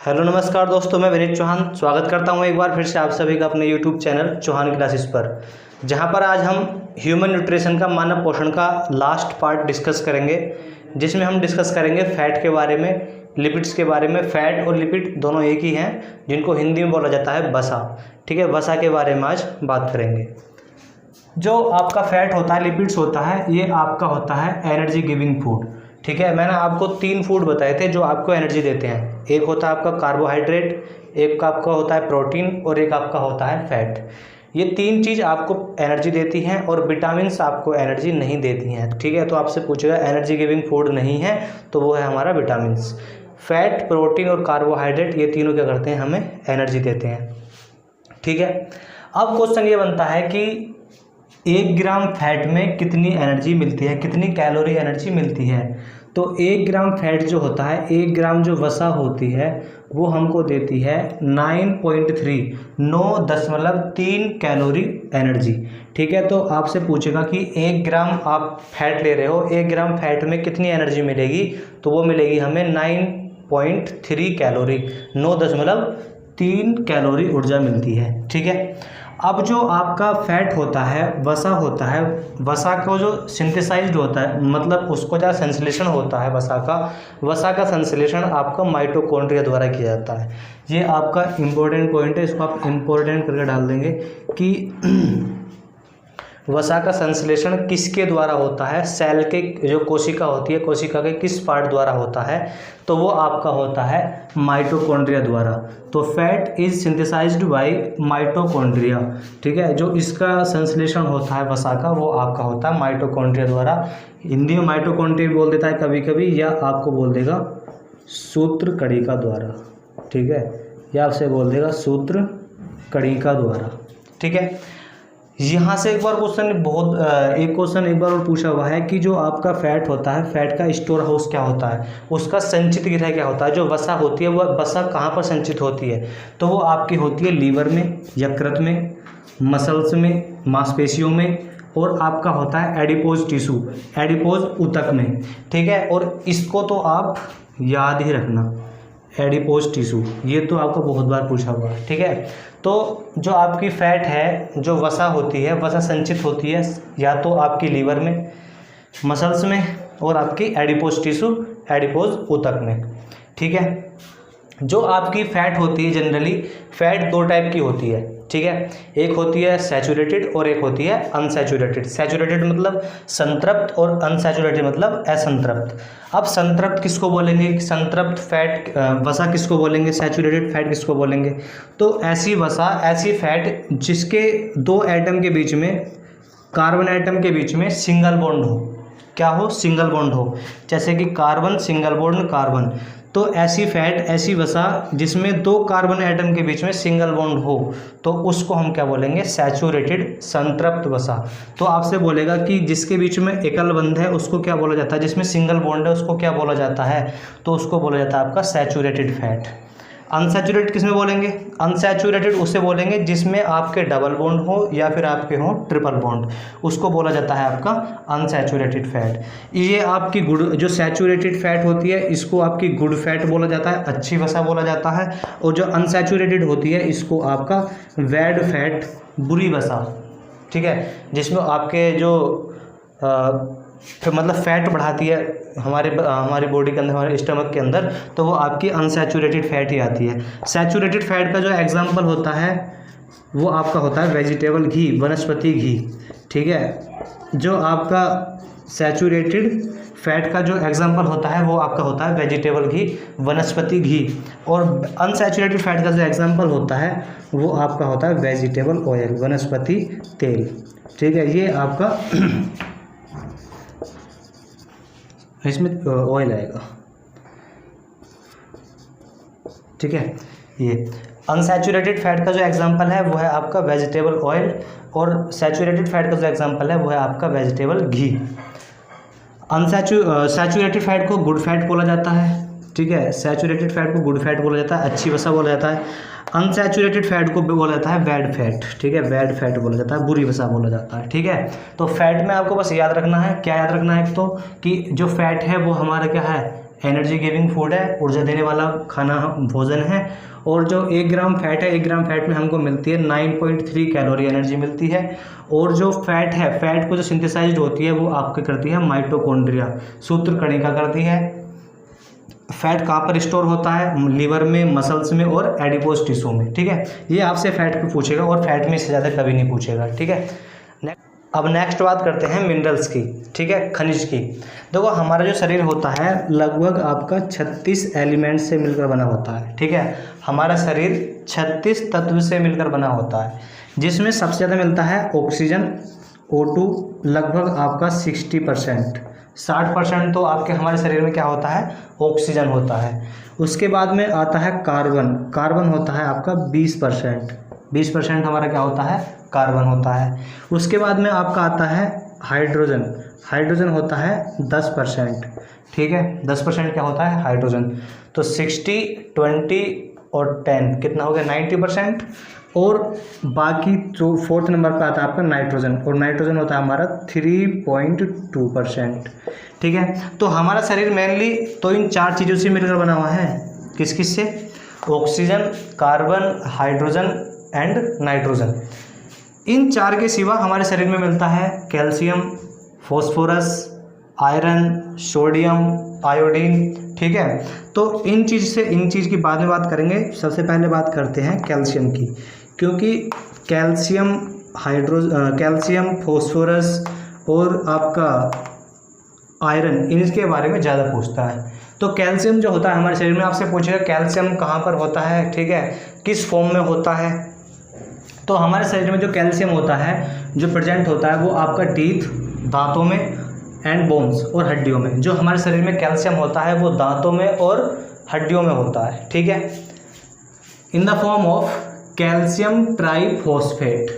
Hello नमस्कार दोस्तों, मैं विनीत चौहान स्वागत करता हूं एक बार फिर से आप सभी का अपने यूट्यूब चैनल चौहान क्लासेस पर, जहां पर आज हम ह्यूमन न्यूट्रिशन का मानव पोषण का लास्ट पार्ट डिस्कस करेंगे, जिसमें हम डिस्कस करेंगे फैट के बारे में, लिपिड्स के बारे में। फैट और लिपिड दोनों एक ही हैं, जिनको हिंदी में बोला जाता है वसा। ठीक है, वसा के बारे में आज बात करेंगे। जो आपका फैट होता है, लिपिड्स होता है, ये आपका होता है एनर्जी गिविंग फूड। ठीक है, मैंने आपको 3 फूड बताए थे जो आपको एनर्जी देते हैं। एक होता है आपका कार्बोहाइड्रेट, एक का आपका होता है प्रोटीन और एक आपका होता है फैट। ये 3 चीज़ आपको एनर्जी देती हैं और विटामिन्स आपको एनर्जी नहीं देती हैं। ठीक है, तो आपसे पूछेगा एनर्जी गिविंग फूड नहीं है तो वो है हमारा विटामिन्स। फैट, प्रोटीन और कार्बोहाइड्रेट, ये तीनों क्या करते हैं, हमें एनर्जी देते हैं। ठीक है, अब क्वेश्चन ये बनता है कि 1 ग्राम फैट में कितनी एनर्जी मिलती है, कितनी कैलोरी एनर्जी मिलती है। तो 1 ग्राम फैट जो होता है, 1 ग्राम जो वसा होती है वो हमको देती है 9.3 कैलोरी एनर्जी। ठीक है, तो आपसे पूछेगा कि 1 ग्राम आप फैट ले रहे हो, 1 ग्राम फैट में कितनी एनर्जी मिलेगी, तो वो मिलेगी हमें 9.3 कैलोरी, 9.3 कैलोरी ऊर्जा मिलती है। ठीक है, अब जो आपका फैट होता है, वसा होता है, वसा को जो सिंथेसाइज्ड होता है, मतलब उसको जो संश्लेषण होता है वसा का संश्लेषण आपका माइटोकॉन्ड्रिया द्वारा किया जाता है। ये आपका इम्पोर्टेंट पॉइंट है, इसको आप इम्पोर्टेंट करके डाल देंगे कि वसा का संश्लेषण किसके द्वारा होता है। सेल के जो कोशिका होती है, कोशिका के किस पार्ट द्वारा होता है, तो वो आपका होता है माइटोकॉन्ड्रिया द्वारा। तो fat is synthesised by mitochondria. ठीक है, जो इसका संश्लेषण होता है वसा का, वो आपका होता है माइटोकॉन्ड्रिया द्वारा। हिंदी में माइटोकॉन्ड्रिया बोल देता है कभी कभी, या आपको बोल देगा सूत्र कणिका द्वारा। ठीक है, या आपसे बोल देगा सूत्र कणिका द्वारा। ठीक है, यहाँ से एक क्वेश्चन एक बार और पूछा हुआ है कि जो आपका फैट होता है, फैट का स्टोर हाउस क्या होता है, उसका संचित गृह क्या होता है। जो वसा होती है वह वसा कहाँ पर संचित होती है, तो वो आपकी होती है लीवर में, यकृत में, मसल्स में, मांसपेशियों में, और आपका होता है एडिपोज टिश्यू, एडिपोज ऊतक में। ठीक है, और इसको तो आप याद ही रखना, एडिपोज टिश्यू, ये तो आपको बहुत बार पूछा हुआ है। ठीक है, तो जो आपकी फैट है, जो वसा होती है, वसा संचित होती है या तो आपकी लीवर में, मसल्स में, और आपकी एडिपोज टिश्यू, एडिपोज ऊतक में। ठीक है, जो आपकी फैट होती है, जनरली फैट 2 टाइप की होती है। ठीक है, एक होती है सैचुरेटेड और एक होती है अनसैचुरेटेड। सैचुरेटेड मतलब संतृप्त और अनसैचुरेटेड मतलब असंतृप्त। अब संतृप्त किसको बोलेंगे, संतृप्त फैट वसा किसको बोलेंगे, सैचुरेटेड फैट किसको बोलेंगे। तो ऐसी वसा, ऐसी फैट जिसके 2 एटम के बीच में, कार्बन एटम के बीच में सिंगल बॉन्ड हो। क्या हो, सिंगल बॉन्ड हो, जैसे कि कार्बन, सिंगल बॉन्ड कार्बन। तो ऐसी फैट, ऐसी वसा जिसमें 2 कार्बन एटम के बीच में सिंगल बॉन्ड हो, तो उसको हम क्या बोलेंगे, सैचुरेटेड, संतृप्त वसा। तो आपसे बोलेगा कि जिसके बीच में एकल बंध है उसको क्या बोला जाता है, जिसमें सिंगल बॉन्ड है उसको क्या बोला जाता है, तो उसको बोला जाता है आपका सैचुरेटेड फैट। अनसैचुरेटेड किस में बोलेंगे, अनसैचुरेटेड उसे बोलेंगे जिसमें आपके डबल बॉन्ड हो या फिर आपके हो ट्रिपल बॉन्ड, उसको बोला जाता है आपका अनसैचुरेटेड फैट। ये आपकी गुड, जो सैचुरेटेड फैट होती है इसको आपकी गुड फैट बोला जाता है, अच्छी वसा बोला जाता है। और जो अनसैचुरेटेड होती है इसको आपका बैड फैट, बुरी वसा। ठीक है, जिसमें आपके जो मतलब फैट बढ़ाती है हमारी बॉडी के अंदर, हमारे स्टमक के अंदर, तो वो आपकी अनसैचुरेटेड फैट ही आती है। सैचुरेटेड फैट का जो एग्जांपल होता है वो आपका होता है वेजिटेबल घी, वनस्पति घी। ठीक है, जो आपका सैचुरेटेड फैट का जो एग्जांपल होता है वो आपका होता है वेजिटेबल घी, वनस्पति घी। और अनसैचुरेटेड फैट का जो एग्जांपल होता है वो आपका होता है वेजिटेबल ऑयल, वनस्पति तेल। ठीक है, ये आपका इसमें ऑयल आएगा। ठीक है, ये अनसैचुरेटेड फैट का जो एग्जांपल है वो है आपका वेजिटेबल ऑयल, और सैचुरेटेड फैट का जो एग्जांपल है वो है आपका वेजिटेबल घी। सैचुरेटेड फैट को गुड फैट बोला जाता है। ठीक है, सैचुरेटेड फैट को गुड फैट बोला जाता है, अच्छी वसा बोला जाता है। अनसैचुरेटेड फैट को बोला जाता है बैड फैट। ठीक है, बैड फैट बोला जाता है, बुरी वसा बोला जाता है। ठीक है, तो फैट में आपको बस याद रखना है, क्या याद रखना है, तो कि जो फैट है वो हमारा क्या है, एनर्जी गिविंग फूड है, ऊर्जा देने वाला खाना भोजन है। और जो 1 ग्राम फैट है, 1 ग्राम फैट में हमको मिलती है 9.3 कैलोरी एनर्जी मिलती है। और जो फैट है, फैट को जो सिंथेसाइज्ड होती है वो आपके करती है माइटोकॉन्ड्रिया, सूत्रकणिका करती है। फैट कहाँ पर स्टोर होता है? लीवर में, मसल्स में और एडिपोज टिश्यू में। ठीक है, ये आपसे फैट पे पूछेगा और फैट में इससे ज़्यादा कभी नहीं पूछेगा। ठीक है, अब नेक्स्ट बात करते हैं मिनरल्स की। ठीक है, खनिज की। देखो हमारा जो शरीर होता है लगभग आपका 36 एलिमेंट से मिलकर बना होता है। ठीक है, हमारा शरीर 36 तत्व से मिलकर बना होता है, जिसमें सबसे ज़्यादा मिलता है ऑक्सीजन, O2 लगभग आपका 60%, 60% तो आपके हमारे शरीर में क्या होता है? ऑक्सीजन होता है। उसके बाद में आता है कार्बन, कार्बन होता है आपका 20%, 20% हमारा क्या होता है? कार्बन होता है। उसके बाद में आपका आता है हाइड्रोजन, हाइड्रोजन होता है 10%। ठीक है, 10% क्या होता है? हाइड्रोजन। तो 60, 20 और 10 कितना हो गया? 90%। और बाकी जो 4th नंबर पे आता है आपका नाइट्रोजन, और नाइट्रोजन होता है हमारा 3.2%। ठीक है, तो हमारा शरीर मेनली तो इन 4 चीज़ों से मिलकर बना हुआ है। किस किस से? Oxygen, carbon, hydrogen and nitrogen. इन 4 के सिवा हमारे शरीर में मिलता है calcium, phosphorus, iron, sodium, iodine. ठीक है, तो इन चीज़ की बाद में बात करेंगे। सबसे पहले बात करते हैं कैल्शियम की, क्योंकि कैल्शियम, फॉस्फोरस और आपका आयरन, इनके बारे में ज़्यादा पूछता है। तो कैल्शियम जो होता है हमारे शरीर में, आपसे पूछेगा कैल्शियम कहाँ पर होता है? ठीक है, किस फॉर्म में होता है? तो हमारे शरीर में जो कैल्शियम होता है, जो प्रेजेंट होता है, वो आपका टीथ, दांतों में एंड बोन्स और हड्डियों में। जो हमारे शरीर में कैल्शियम होता है वो दांतों में और हड्डियों में होता है। ठीक है, in the form of calcium triphosphate,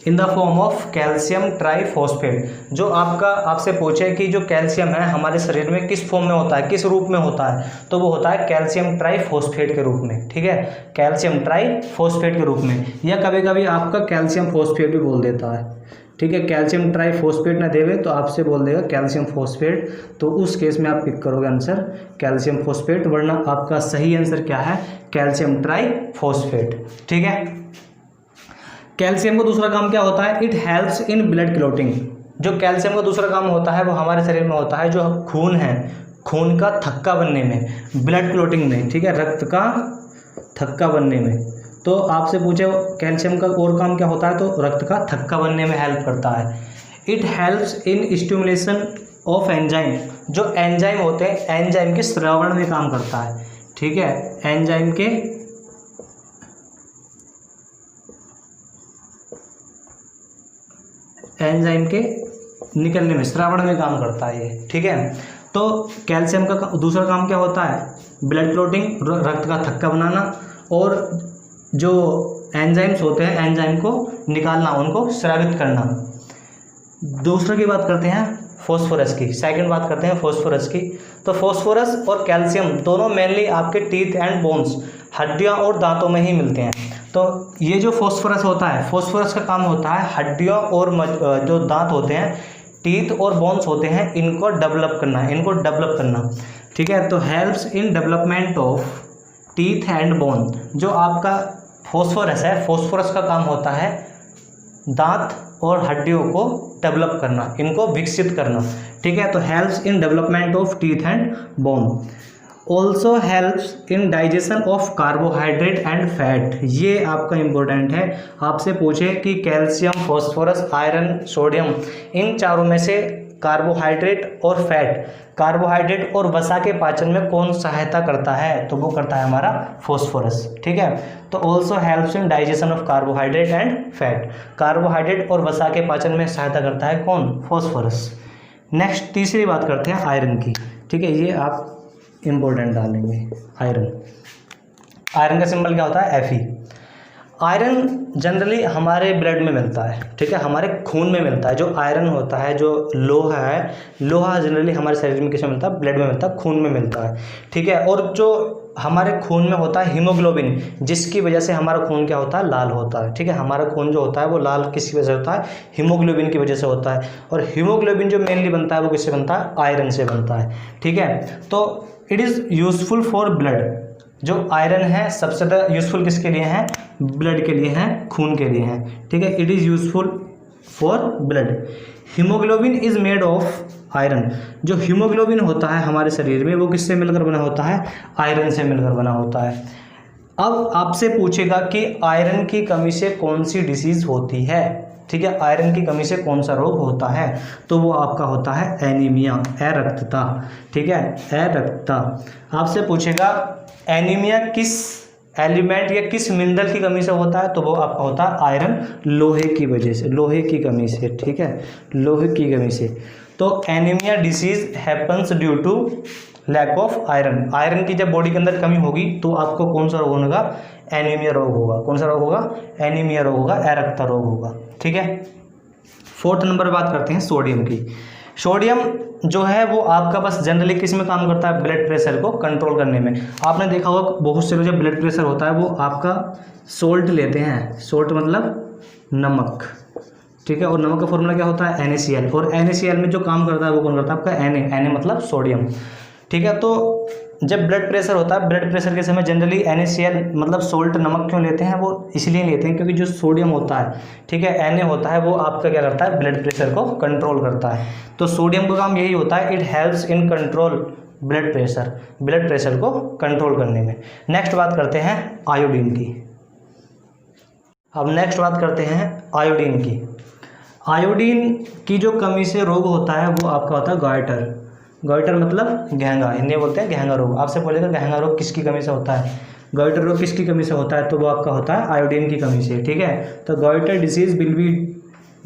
in the form of calcium triphosphate. जो आपसे पूछे कि जो कैल्शियम है हमारे शरीर में किस फॉर्म में होता है, किस रूप में होता है, तो वो होता है कैल्शियम ट्राइफॉस्फेट के रूप में। ठीक है, कैल्शियम ट्राइफॉस्फेट के रूप में, या कभी कभी आपका कैल्शियम फॉस्फेट भी बोल देता है। ठीक है, कैल्शियम ट्राइफॉस्फेट ना देवे तो आपसे बोल देगा कैल्शियम फॉस्फेट, तो उस केस में आप पिक करोगे आंसर कैल्शियम फॉस्फेट, वरना आपका सही आंसर क्या है? Calcium triphosphate. ठीक है, कैल्शियम का दूसरा काम क्या होता है? It helps in blood clotting. जो कैल्शियम का दूसरा काम होता है वो हमारे शरीर में होता है जो खून है, खून का थक्का बनने में, ब्लड क्लॉटिंग में। ठीक है, रक्त का थक्का बनने में। तो आपसे पूछे कैल्शियम का और काम क्या होता है, तो रक्त का थक्का बनने में हेल्प करता है। It helps in stimulation of enzyme. जो एंजाइम होते हैं, एंजाइम के स्रावण में काम करता है। ठीक है, एंजाइम के निकलने में, स्रावण में काम करता है ये। ठीक है, तो कैल्शियम का दूसरा काम क्या होता है? ब्लड क्लॉटिंग, रक्त का थक्का बनाना, और जो एंजाइम्स होते हैं एंजाइम को निकालना, उनको स्रावित करना। दूसरे की बात करते हैं फॉस्फोरस की, सेकंड बात करते हैं फॉस्फोरस की। तो फॉस्फोरस और कैल्शियम दोनों मेनली आपके टीथ एंड बोन्स, हड्डियां और दांतों में ही मिलते हैं। तो ये जो फॉस्फोरस होता है, फॉस्फोरस का काम होता है हड्डियों और जो दांत होते हैं, टीथ और बोन्स होते हैं, इनको डेवलप करना, ठीक है। तो helps in development of teeth and bone. जो आपका फॉस्फोरस है, फॉस्फोरस का काम होता है दांत और हड्डियों को डेवलप करना, इनको विकसित करना, ठीक है। तो helps in development of teeth and bone. Also helps in digestion of carbohydrate and fat. ये आपका इम्पोर्टेंट है, आपसे पूछे कि कैल्शियम, फॉस्फोरस, आयरन, सोडियम, इन चारों में से कार्बोहाइड्रेट और फैट, कार्बोहाइड्रेट और वसा के पाचन में कौन सहायता करता है, तो वो करता है हमारा फॉस्फोरस, ठीक है। तो also helps in digestion of carbohydrate and fat. Carbohydrate और वसा के पाचन में सहायता करता है कौन? फॉस्फोरस। नेक्स्ट तीसरी बात करते हैं आयरन की, ठीक है। ये आप इम्पोर्टेंट डालेंगे। आयरन का सिंबल क्या होता है? Fe। आयरन जनरली हमारे ब्लड में मिलता है, ठीक है, हमारे खून में मिलता है। जो आयरन होता है, जो लोहा है, लोहा जनरली हमारे शरीर में किस में मिलता है? ब्लड में मिलता है, खून में मिलता है, ठीक है। और जो हमारे खून में होता है हीमोग्लोबिन, जिसकी वजह से हमारा खून क्या होता है? लाल होता है, ठीक है। हमारा खून जो होता है वो लाल किसकी वजह से होता है? हीमोग्लोबिन की वजह से होता है। और हीमोग्लोबिन जो मेनली बनता है वो किससे बनता है? आयरन से बनता है, ठीक है। तो it is useful for blood. जो आयरन है सबसे ज़्यादा यूज़फुल किसके लिए है? ब्लड के लिए है, खून के लिए है, ठीक है। It is useful for blood. Haemoglobin is made of iron. जो हीमोग्लोबिन होता है हमारे शरीर में वो किससे मिलकर बना होता है? आयरन से मिलकर बना होता है। अब आपसे पूछेगा कि आयरन की कमी से कौन सी डिसीज़ होती है, ठीक है। आयरन की कमी से कौन सा रोग होता है? तो वो आपका होता है एनीमिया, अरक्तता, ठीक है, अरक्तता। आपसे पूछेगा एनीमिया किस एलिमेंट या किस मिनरल की कमी से होता है? तो वो आपका होता है आयरन, लोहे की वजह से, लोहे की कमी से, ठीक है, लोहे की कमी से। तो anaemia disease happens due to lack of iron. Iron की जब बॉडी के अंदर कमी होगी तो आपको कौन सा रोग होगा? एनीमिया रोग होगा। कौन सा रोग होगा? एनीमिया रोग होगा, अरक्तता रोग होगा, ठीक है। 4th नंबर बात करते हैं सोडियम की। सोडियम जो है वो आपका बस जनरली किस में काम करता है? ब्लड प्रेशर को कंट्रोल करने में। आपने देखा होगा बहुत से लोग जब ब्लड प्रेशर होता है वो आपका सोल्ट लेते हैं, सोल्ट मतलब नमक, ठीक है। और नमक का फॉर्मूला क्या होता है? NaCl। और NaCl में जो काम करता है वो कौन करता है? आपका Na मतलब सोडियम, ठीक है। तो जब ब्लड प्रेशर होता है, ब्लड प्रेशर के समय जनरली NaCl मतलब सोल्ट नमक क्यों लेते हैं? वो इसलिए लेते हैं क्योंकि जो सोडियम होता है, ठीक है, Na होता है, वो आपका क्या करता है? ब्लड प्रेशर को कंट्रोल करता है। तो सोडियम का काम यही होता है, it helps in control blood pressure, blood pressure को कंट्रोल करने में। नेक्स्ट बात करते हैं आयोडीन की। अब नेक्स्ट बात करते हैं आयोडीन की। आयोडीन की जो कमी से रोग होता है वो आपका होता है गॉइटर। गॉइटर मतलब घेंगा, हिंदी बोलते हैं घेंगा रोग। आपसे बोलेगा घेंगा रोग किसकी कमी से होता है? गॉइटर रोग किसकी कमी से होता है? तो वो आपका होता है आयोडीन की कमी से, ठीक है। तो goitre disease will be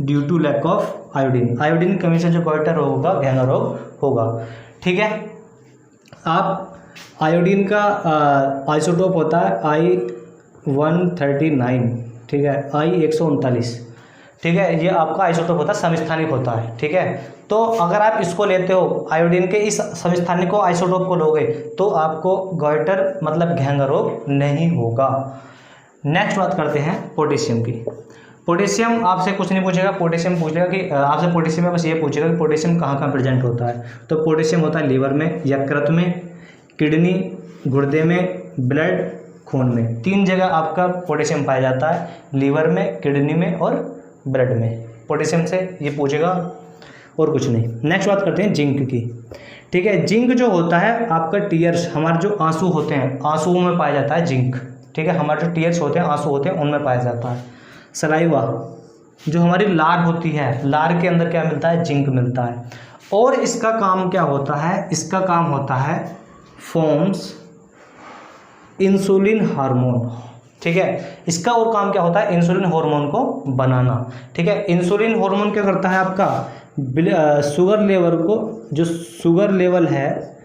due to lack of iodine. Iodine की कमी से जो गॉइटर रोग होगा, घेंगा रोग होगा, ठीक है। आप आयोडीन का आइसोटोप होता है I-139, ठीक है, I-139, ठीक है। ये आपका आइसोटोप होता है, समस्थानिक होता है, ठीक है। तो अगर आप इसको लेते हो, आयोडीन के इस समस्थानिक को, आइसोटोप को लोगे तो आपको गॉइटर मतलब घेंगा रोग नहीं होगा। नेक्स्ट बात करते हैं पोटेशियम की। पोटेशियम आपसे कुछ नहीं पूछेगा, पोटेशियम पूछेगा कि आपसे पोटेशियम में बस ये पूछेगा कि पोटेशियम कहाँ कहाँ प्रेजेंट होता है। तो पोटेशियम होता है लीवर में, यकृत में, किडनी, गुर्दे में, ब्लड, खून में। 3 जगह आपका पोटेशियम पाया जाता है, लीवर में, किडनी में और ब्लड में। पोटेशियम से ये पूछेगा और कुछ नहीं। नेक्स्ट बात करते हैं जिंक की, ठीक है। जिंक जो होता है आपका टीयर्स, हमारे जो आंसू होते हैं, आंसुओं में पाया जाता है जिंक, ठीक है। हमारे जो टीयर्स होते हैं, आंसू होते हैं, उनमें पाया जाता है। सलाइवा जो हमारी लार होती है, लार के अंदर क्या मिलता है? जिंक मिलता है। और इसका काम क्या होता है? इसका काम होता है फॉर्म्स इंसुलिन हार्मोन, ठीक है। इसका और काम क्या होता है? इंसुलिन हार्मोन को बनाना, ठीक है। इंसुलिन हार्मोन क्या करता है? आपका शुगर लेवल को, जो शुगर लेवल है,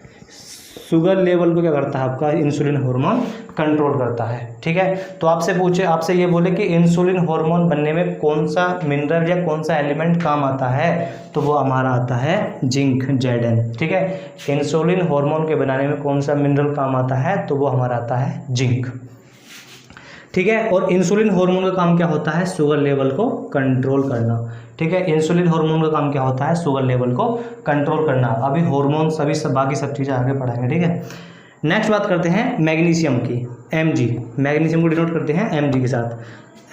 शुगर लेवल को क्या करता है? आपका इंसुलिन हार्मोन कंट्रोल करता है, ठीक है। तो आपसे ये बोले कि इंसुलिन हार्मोन बनने में कौन सा मिनरल या कौन सा एलिमेंट काम आता है? तो वो हमारा आता है जिंक, Zn, ठीक है। इंसुलिन हार्मोन के बनाने में कौन सा मिनरल काम आता है? तो वो हमारा आता है जिंक, ठीक है। और इंसुलिन हार्मोन का काम क्या होता है? शुगर लेवल को कंट्रोल करना, ठीक है। इंसुलिन हार्मोन का काम क्या होता है? शुगर लेवल को कंट्रोल करना। अभी हार्मोन सभी बाकी सब चीज़ें आगे पढ़ाएंगे, ठीक है। नेक्स्ट बात करते हैं मैग्नीशियम की, Mg। मैग्नीशियम को डिनोट करते हैं Mg के साथ।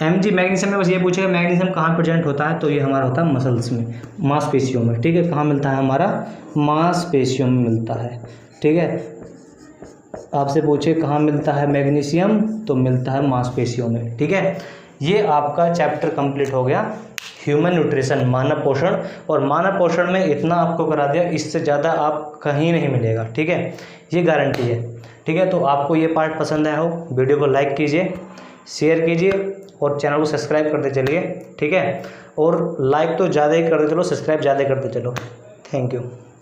Mg मैग्नीशियम में बस ये पूछेगा मैग्नीशियम कहाँ प्रेजेंट होता है? तो ये हमारा होता है मसल्स में, मांसपेशियों में, ठीक है। कहाँ मिलता है? हमारा मांसपेशियों में मिलता है, ठीक है। आपसे पूछे कहाँ मिलता है मैग्नीशियम? तो मिलता है मांसपेशियों में, ठीक है। ये आपका चैप्टर कंप्लीट हो गया, ह्यूमन न्यूट्रिशन, मानव पोषण। और मानव पोषण में इतना आपको करा दिया, इससे ज़्यादा आप कहीं नहीं मिलेगा, ठीक है, ये गारंटी है, ठीक है। तो आपको ये पार्ट पसंद आया हो, वीडियो को लाइक कीजिए, शेयर कीजिए और चैनल को सब्सक्राइब करते चलिए, ठीक है। और लाइक तो ज़्यादा ही करते चलो, सब्सक्राइब ज़्यादा करते चलो। Thank you.